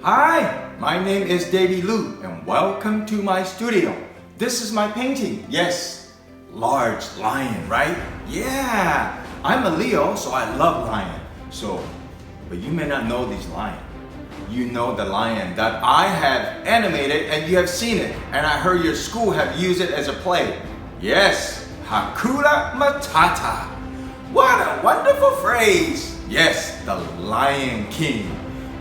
Hi, my name is Davy Lu and welcome to my studio. This is my painting. Yes, large lion, right? Yeah, I'm a Leo, so I love lion. But you may not know these lions. You know the lion that I have animated and you have seen it. And I heard your school have used it as a play. Yes, Hakuna Matata. What a wonderful phrase. Yes, the Lion King.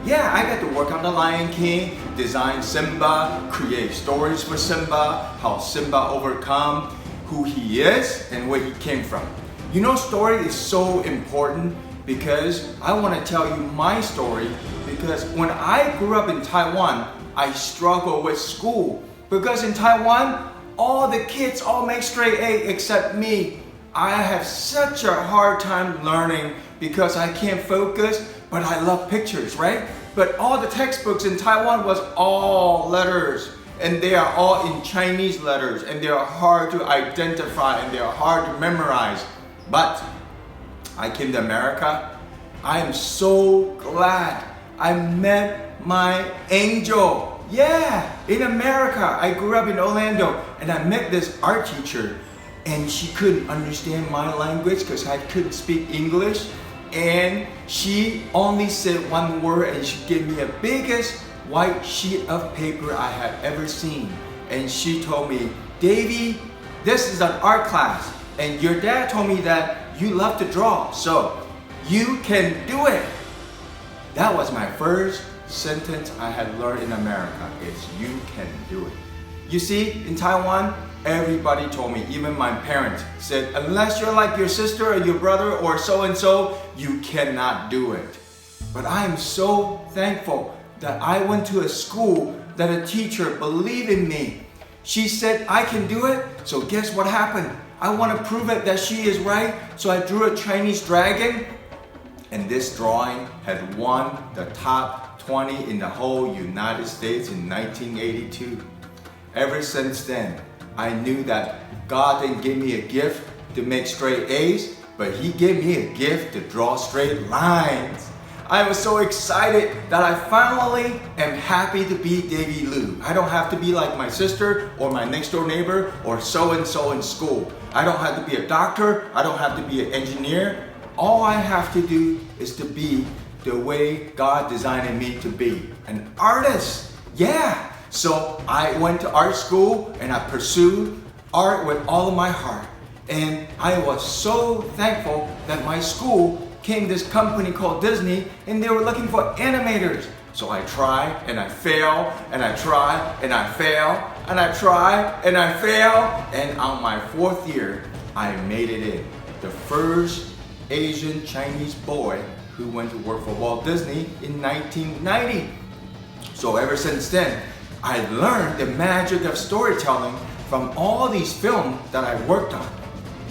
Yeah, I got to work on the Lion King, design Simba, create stories for Simba, how Simba overcome who he is and where he came from. You know, story is so important because I want to tell you my story because when I grew up in Taiwan, I struggled with school because in Taiwan, all the kids all make straight A except me. I have such a hard time learning because I can't focus, but I love pictures, right? But all the textbooks in Taiwan was all letters and they are all in Chinese letters and they are hard to identify and they are hard to memorize. But I came to America. I am so glad I met my angel. Yeah, in America. I grew up in Orlando and I met this art teacher and she couldn't understand my language because I couldn't speak English. And she only said one word and she gave me the biggest white sheet of paper I had ever seen. And she told me, Davy, this is an art class and your dad told me that you love to draw, so you can do it. That was my first sentence I had learned in America, is you can do it. You see, in Taiwan, everybody told me, even my parents said, unless you're like your sister or your brother or so-and-so, you cannot do it. But I am so thankful that I went to a school that a teacher believed in me. She said, I can do it, so guess what happened? I want to prove it that she is right, so I drew a Chinese dragon, and this drawing had won the top 20 in the whole United States in 1982. Ever since then, I knew that God didn't give me a gift to make straight A's, but He gave me a gift to draw straight lines. I was so excited that I finally am happy to be Davy Lu. I don't have to be like my sister or my next door neighbor or so-and-so in school. I don't have to be a doctor. I don't have to be an engineer. All I have to do is to be the way God designed me to be, an artist. Yeah. So I went to art school and I pursued art with all of my heart. And I was so thankful that my school came this company called Disney and they were looking for animators. So I try and I fail and I try and I fail and I try and I fail. And on my 4th year, I made it in. The first Asian Chinese boy who went to work for Walt Disney in 1990. So ever since then, I learned the magic of storytelling from all these films that I worked on.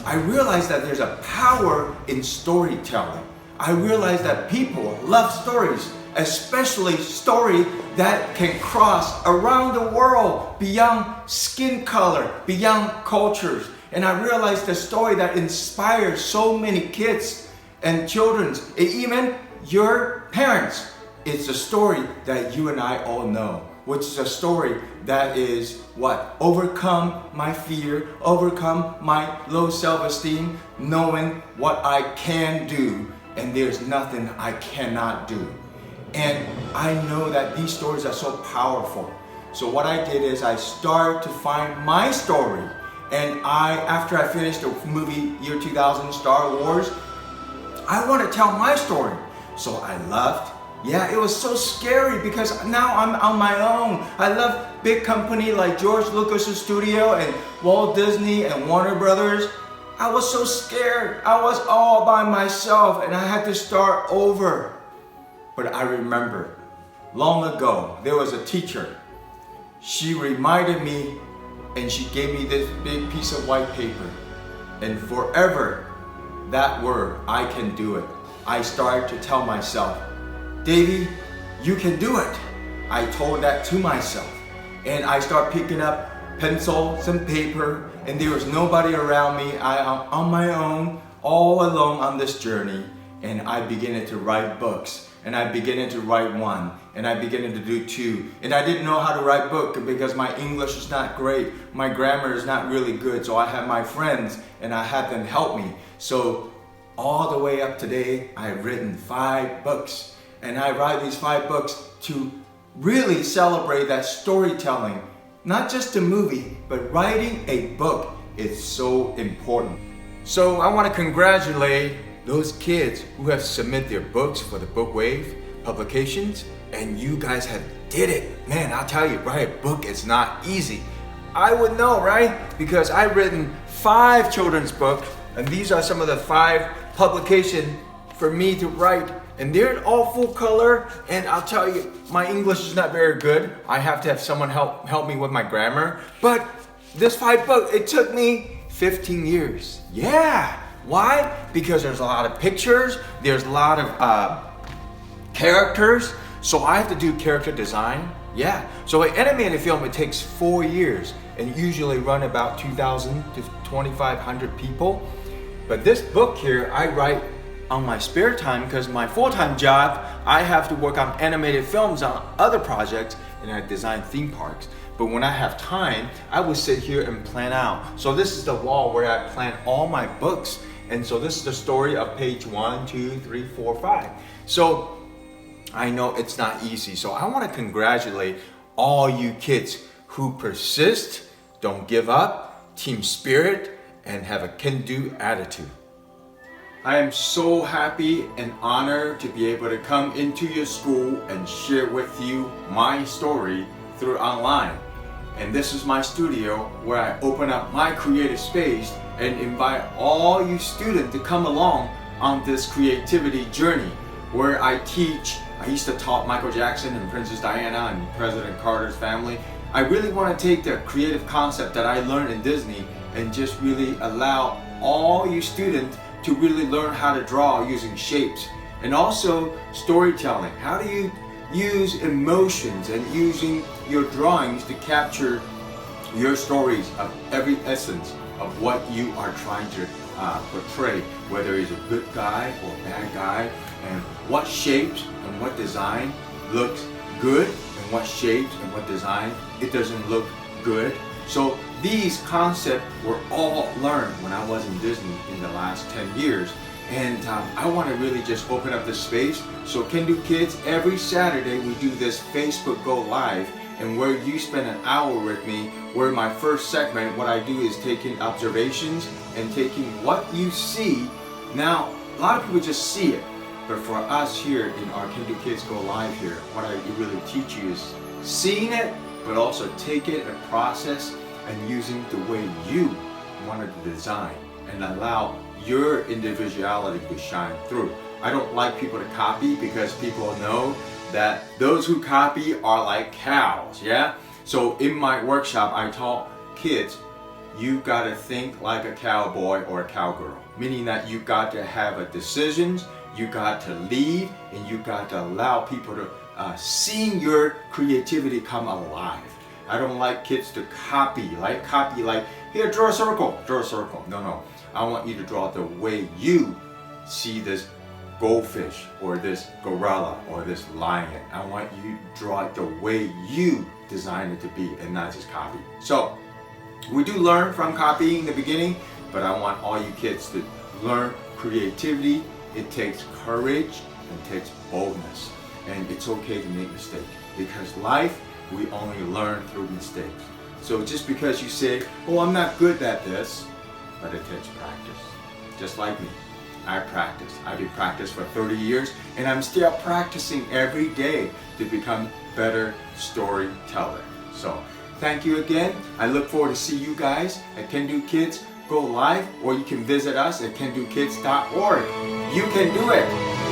I realized that there's a power in storytelling. I realized that people love stories, especially stories that can cross around the world, beyond skin color, beyond cultures. And I realized the story that inspires so many kids and children, and even your parents. It's a story that you and I all know, which is a story that is what? Overcome my fear, overcome my low self-esteem, knowing what I can do, and there's nothing I cannot do. And I know that these stories are so powerful. So what I did is I started to find my story. And after I finished the movie year 2000, Star Wars, I want to tell my story. So I left. Yeah, it was so scary because now I'm on my own. I left big company like George Lucas' studio and Walt Disney and Warner Brothers. I was so scared. I was all by myself and I had to start over. But I remember long ago, there was a teacher. She reminded me and she gave me this big piece of white paper. And forever, that word, I can do it. I started to tell myself, Davy, you can do it. I told that to myself. And I started picking up pencils and paper, and there was nobody around me. I am on my own, all alone on this journey. and I began to write books. And I began to write one, and I began to do two. And I didn't know how to write book because my English is not great. My grammar is not really good. So I had my friends and I had them help me. So all the way up today, I've written 5 books. And I write these 5 books to really celebrate that storytelling. Not just a movie, but writing a book is so important. So I want to congratulate those kids who have submitted their books for the Book Wave publications, and you guys have did it. Man, I'll tell you, write a book is not easy. I would know, right? Because I've written 5 children's books, and these are some of the 5 publications for me to write, and they're all full color. And I'll tell you, my English is not very good. I have to have someone help me with my grammar. But this 5 books, it took me 15 years. Yeah. Why? Because there's a lot of pictures, there's a lot of characters, so I have to do character design. Yeah, so an animated film, it takes 4 years and usually run about 2,000 to 2,500 people. But this book here, I write on my spare time because my full-time job, I have to work on animated films on other projects, and I design theme parks. But when I have time, I will sit here and plan out. So this is the wall where I plan all my books. And so this is the story of page 1, 2, 3, 4, 5. So I know it's not easy. So I want to congratulate all you kids who persist, don't give up, team spirit, and have a can-do attitude. I am so happy and honored to be able to come into your school and share with you my story through online. And this is my studio where I open up my creative space and invite all you students to come along on this creativity journey where I teach. I used to taught Michael Jackson and Princess Diana and President Carter's family. I really want to take the creative concept that I learned in Disney and just really allow all you students to really learn how to draw using shapes and also storytelling. How do you use emotions and using your drawings to capture your stories of every essence of what you are trying to portray, whether he's a good guy or a bad guy, and what shapes and what design looks good and what shapes and what design it doesn't look good. So these concepts were all learned when I was in Disney in the last 10 years. And I want to really just open up this space. So Kendu Kids, every Saturday we do this Facebook Go Live, and where you spend an hour with me, where my first segment, what I do is taking observations and taking what you see. Now, a lot of people just see it, but for us here in our Kendu Kids Go Live here, what I really teach you is seeing it, but also take it and process and using the way you wanted to design and allow your individuality to shine through. I don't like people to copy because people know that those who copy are like cows, yeah? So in my workshop, I taught kids, you gotta think like a cowboy or a cowgirl, meaning that you got to have a decisions, you got to lead, and you got to allow people to see your creativity come alive. I don't like kids to copy like, here, draw a circle, draw a circle. No. I want you to draw the way you see this goldfish or this gorilla or this lion. I want you to draw it the way you design it to be and not just copy. So we do learn from copying in the beginning, but I want all you kids to learn creativity. It takes courage and it takes boldness, and it's okay to make mistakes because life, we only learn through mistakes. So just because you say, oh, I'm not good at this, but it takes practice. Just like me, I practice. I've been practicing for 30 years and I'm still practicing every day to become better storyteller. So thank you again. I look forward to see you guys at Kendu Kids Go Live, or you can visit us at kendukids.org. You can do it.